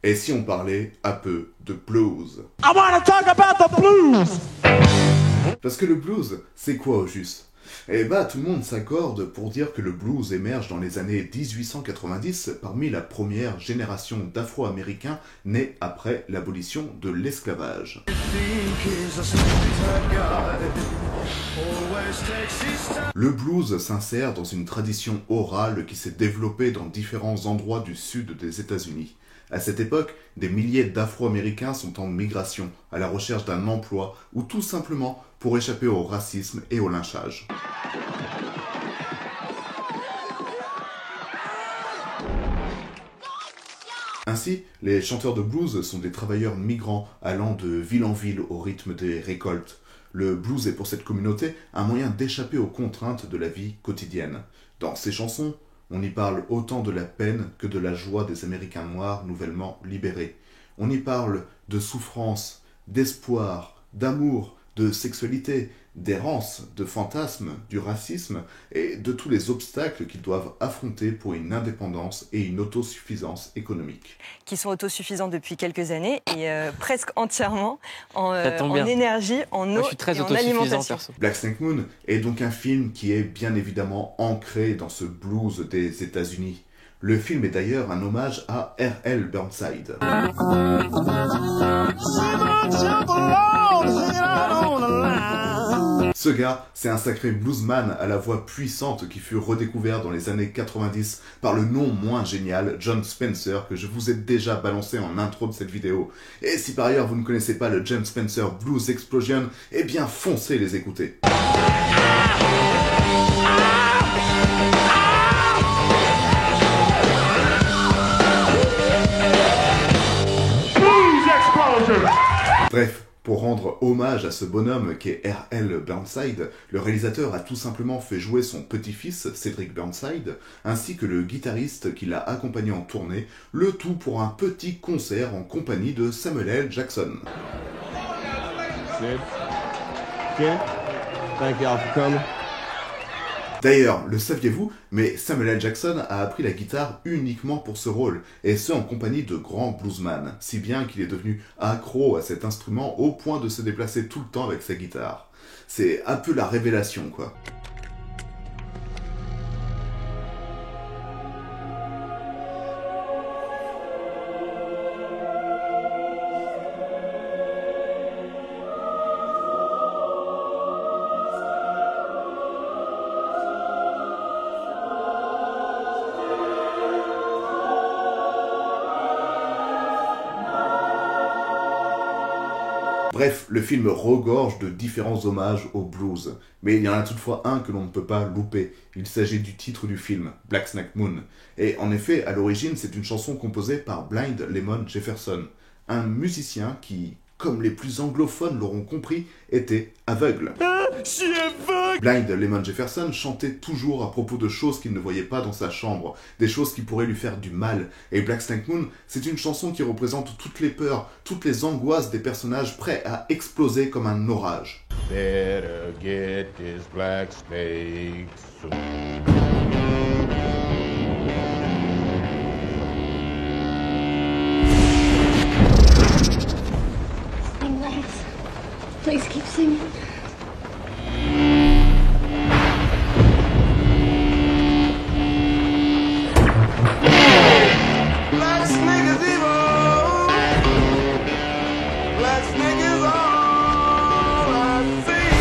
Et si on parlait un peu de blues? I wanna talk about the blues! Parce que le blues, c'est quoi au juste? Eh bah, tout le monde s'accorde pour dire que le blues émerge dans les années 1890 parmi la première génération d'Afro-Américains nés après l'abolition de l'esclavage. Le blues s'insère dans une tradition orale qui s'est développée dans différents endroits du sud des États-Unis. À cette époque, des milliers d'Afro-Américains sont en migration, à la recherche d'un emploi ou tout simplement pour échapper au racisme et au lynchage. Ainsi, les chanteurs de blues sont des travailleurs migrants allant de ville en ville au rythme des récoltes. Le blues est pour cette communauté un moyen d'échapper aux contraintes de la vie quotidienne. Dans ces chansons, on y parle autant de la peine que de la joie des Américains noirs nouvellement libérés. On y parle de souffrance, d'espoir, d'amour, de sexualité, d'errance, de fantasme, du racisme et de tous les obstacles qu'ils doivent affronter pour une indépendance et une autosuffisance économique. Qui sont autosuffisants depuis quelques années et presque entièrement en énergie, en eau et en alimentation. Black Snake Moon est donc un film qui est bien évidemment ancré dans ce blues des États-Unis. Le film est d'ailleurs un hommage à R.L. Burnside. Ce gars, c'est un sacré bluesman à la voix puissante qui fut redécouvert dans les années 90 par le non moins génial Jon Spencer que je vous ai déjà balancé en intro de cette vidéo. Et si par ailleurs vous ne connaissez pas le Jon Spencer Blues Explosion, eh bien foncez les écouter. Bref, pour rendre hommage à ce bonhomme qu'est R.L. Burnside, le réalisateur a tout simplement fait jouer son petit-fils, Cedric Burnside, ainsi que le guitariste qui l'a accompagné en tournée, le tout pour un petit concert en compagnie de Samuel L. Jackson. D'ailleurs, le saviez-vous, mais Samuel L. Jackson a appris la guitare uniquement pour ce rôle, et ce en compagnie de grands bluesman, si bien qu'il est devenu accro à cet instrument au point de se déplacer tout le temps avec sa guitare. C'est un peu la révélation, quoi. Bref, le film regorge de différents hommages au blues, mais il y en a toutefois un que l'on ne peut pas louper. Il s'agit du titre du film, Black Snake Moon. Et en effet, à l'origine, c'est une chanson composée par Blind Lemon Jefferson, un musicien qui, comme les plus anglophones l'auront compris, était aveugle. Blind Lemon Jefferson chantait toujours à propos de choses qu'il ne voyait pas dans sa chambre, des choses qui pourraient lui faire du mal. Et Black Snake Moon, c'est une chanson qui représente toutes les peurs, toutes les angoisses des personnages prêts à exploser comme un orage. Better get this black snake soon. Please keep singing. Black snake is evil. Black snake is all I see.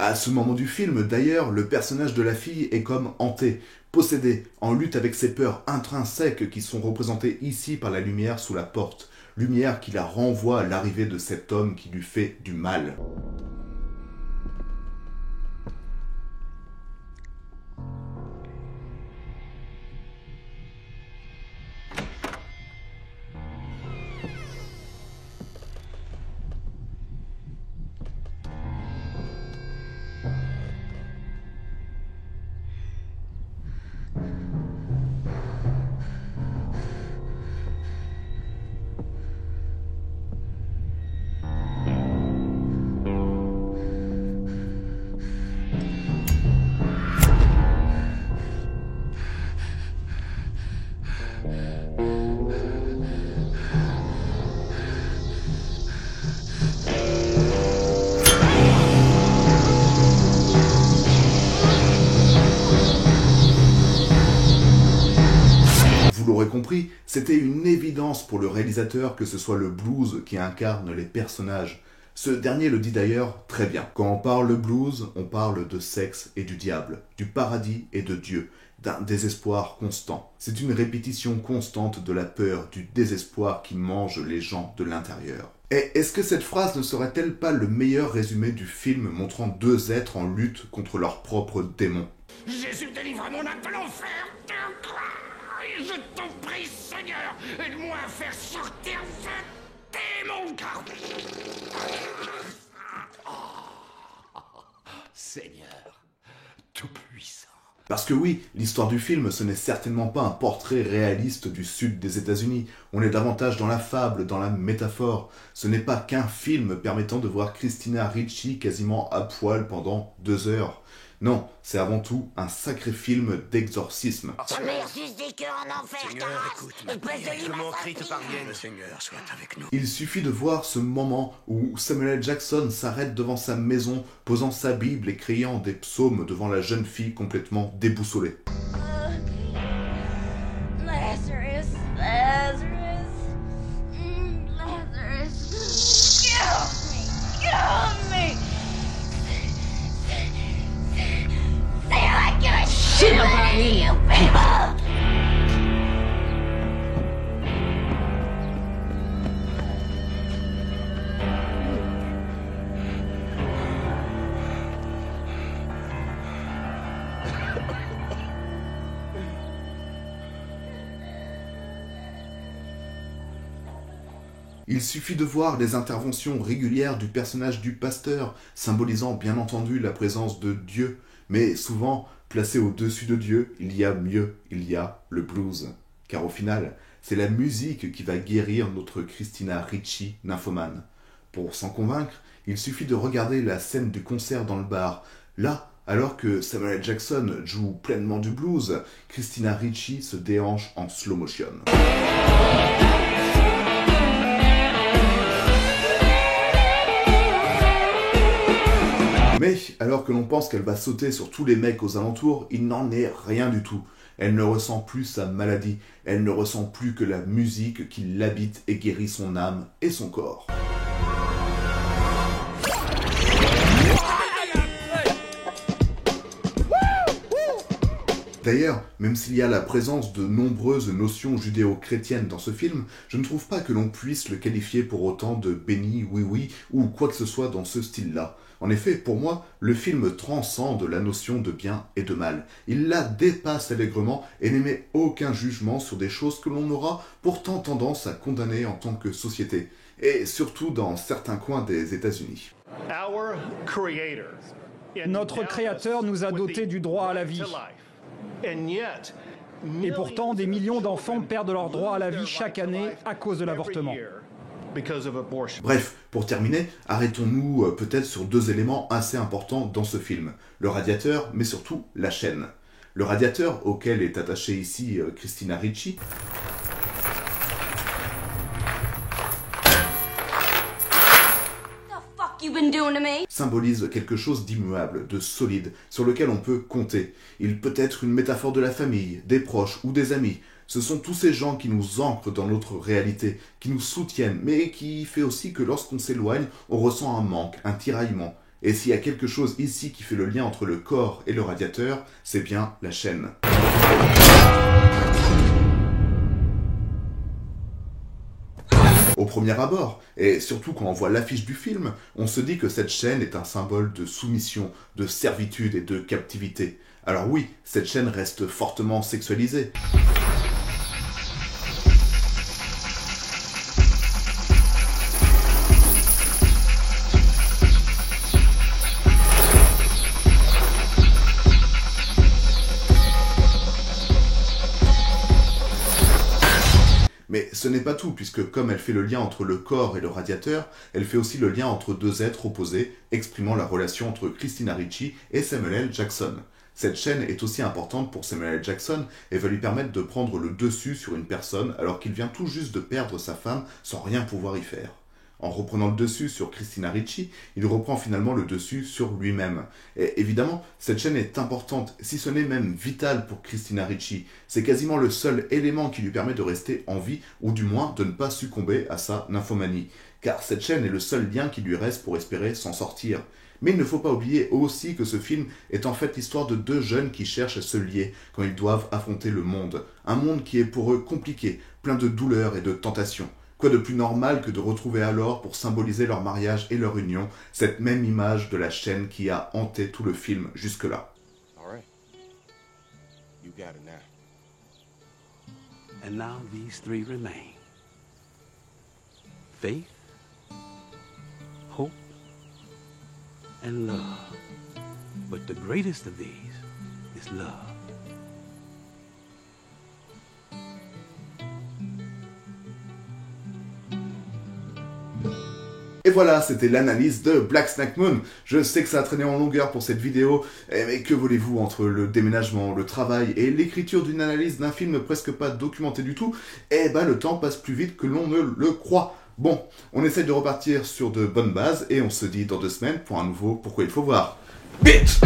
À ce moment du film, d'ailleurs, le personnage de la fille est comme hanté, possédé, en lutte avec ses peurs intrinsèques qui sont représentées ici par la lumière sous la porte, lumière qui la renvoie à l'arrivée de cet homme qui lui fait du mal. compris, c'était une évidence pour le réalisateur que ce soit le blues qui incarne les personnages. Ce dernier le dit d'ailleurs très bien. Quand on parle blues, on parle de sexe et du diable, du paradis et de Dieu, d'un désespoir constant. C'est une répétition constante de la peur, du désespoir qui mange les gens de l'intérieur. Et est-ce que cette phrase ne serait-elle pas le meilleur résumé du film montrant deux êtres en lutte contre leurs propres démons? Jésus délivre mon âme de l'enfer. Et je t'en prie, Seigneur, aide-moi à faire sortir ce démon. Seigneur, tout-puissant. Parce que oui, l'histoire du film, ce n'est certainement pas un portrait réaliste du sud des États-Unis. On est davantage dans la fable, dans la métaphore. Ce n'est pas qu'un film permettant de voir Christina Ricci quasiment à poil pendant 2 heures. Non, c'est avant tout un sacré film d'exorcisme. Ta mère suce des cœurs en enfer, Taras. Espèce de Crie te parvienne, le Seigneur soit avec nous. Il suffit de voir ce moment où Samuel L. Jackson s'arrête devant sa maison, posant sa Bible et criant des psaumes devant la jeune fille complètement déboussolée. Lazarus, Lazarus, Lazarus, kill me. Say I give a shit about you people. Il suffit de voir les interventions régulières du personnage du pasteur, symbolisant bien entendu la présence de Dieu, mais souvent, placé au-dessus de Dieu, il y a mieux, il y a le blues. Car au final, c'est la musique qui va guérir notre Christina Ricci nymphomane. Pour s'en convaincre, il suffit de regarder la scène du concert dans le bar. Là, alors que Samuel L. Jackson joue pleinement du blues, Christina Ricci se déhanche en slow motion. Mais, alors que l'on pense qu'elle va sauter sur tous les mecs aux alentours, il n'en est rien du tout. Elle ne ressent plus sa maladie, elle ne ressent plus que la musique qui l'habite et guérit son âme et son corps. D'ailleurs, même s'il y a la présence de nombreuses notions judéo-chrétiennes dans ce film, je ne trouve pas que l'on puisse le qualifier pour autant de béni, oui oui, ou quoi que ce soit dans ce style-là. En effet, pour moi, le film transcende la notion de bien et de mal. Il la dépasse allègrement et n'émet aucun jugement sur des choses que l'on aura pourtant tendance à condamner en tant que société, et surtout dans certains coins des États-Unis. Notre Créateur nous a dotés du droit à la vie. Et pourtant, des millions d'enfants perdent leur droit à la vie chaque année à cause de l'avortement. Bref, pour terminer, arrêtons-nous peut-être sur 2 éléments assez importants dans ce film. Le radiateur, mais surtout la chaîne. Le radiateur, auquel est attachée ici Christina Ricci, symbolise quelque chose d'immuable, de solide, sur lequel on peut compter. Il peut être une métaphore de la famille, des proches ou des amis. Ce sont tous ces gens qui nous ancrent dans notre réalité, qui nous soutiennent, mais qui fait aussi que lorsqu'on s'éloigne, on ressent un manque, un tiraillement. Et s'il y a quelque chose ici qui fait le lien entre le corps et le radiateur, c'est bien la chaîne. Au premier abord, et surtout quand on voit l'affiche du film, on se dit que cette chaîne est un symbole de soumission, de servitude et de captivité. Alors oui, cette chaîne reste fortement sexualisée. Mais ce n'est pas tout, puisque comme elle fait le lien entre le corps et le radiateur, elle fait aussi le lien entre 2 êtres opposés, exprimant la relation entre Christina Ricci et Samuel L. Jackson. Cette chaîne est aussi importante pour Samuel L. Jackson et va lui permettre de prendre le dessus sur une personne alors qu'il vient tout juste de perdre sa femme sans rien pouvoir y faire. En reprenant le dessus sur Christina Ricci, il reprend finalement le dessus sur lui-même. Et évidemment, cette chaîne est importante, si ce n'est même vitale pour Christina Ricci. C'est quasiment le seul élément qui lui permet de rester en vie, ou du moins de ne pas succomber à sa nymphomanie. Car cette chaîne est le seul lien qui lui reste pour espérer s'en sortir. Mais il ne faut pas oublier aussi que ce film est en fait l'histoire de deux jeunes qui cherchent à se lier quand ils doivent affronter le monde. Un monde qui est pour eux compliqué, plein de douleurs et de tentations. Quoi de plus normal que de retrouver alors, pour symboliser leur mariage et leur union, cette même image de la chaîne qui a hanté tout le film jusque-là. And now these three remain. Faith, hope, and love. But the greatest of these is love. Et voilà, c'était l'analyse de Black Snack Moon. Je sais que ça a traîné en longueur pour cette vidéo, mais que voulez-vous, entre le déménagement, le travail et l'écriture d'une analyse d'un film presque pas documenté du tout, eh ben le temps passe plus vite que l'on ne le croit. Bon, on essaie de repartir sur de bonnes bases et on se dit dans 2 semaines pour un nouveau Pourquoi il faut voir. Bitch!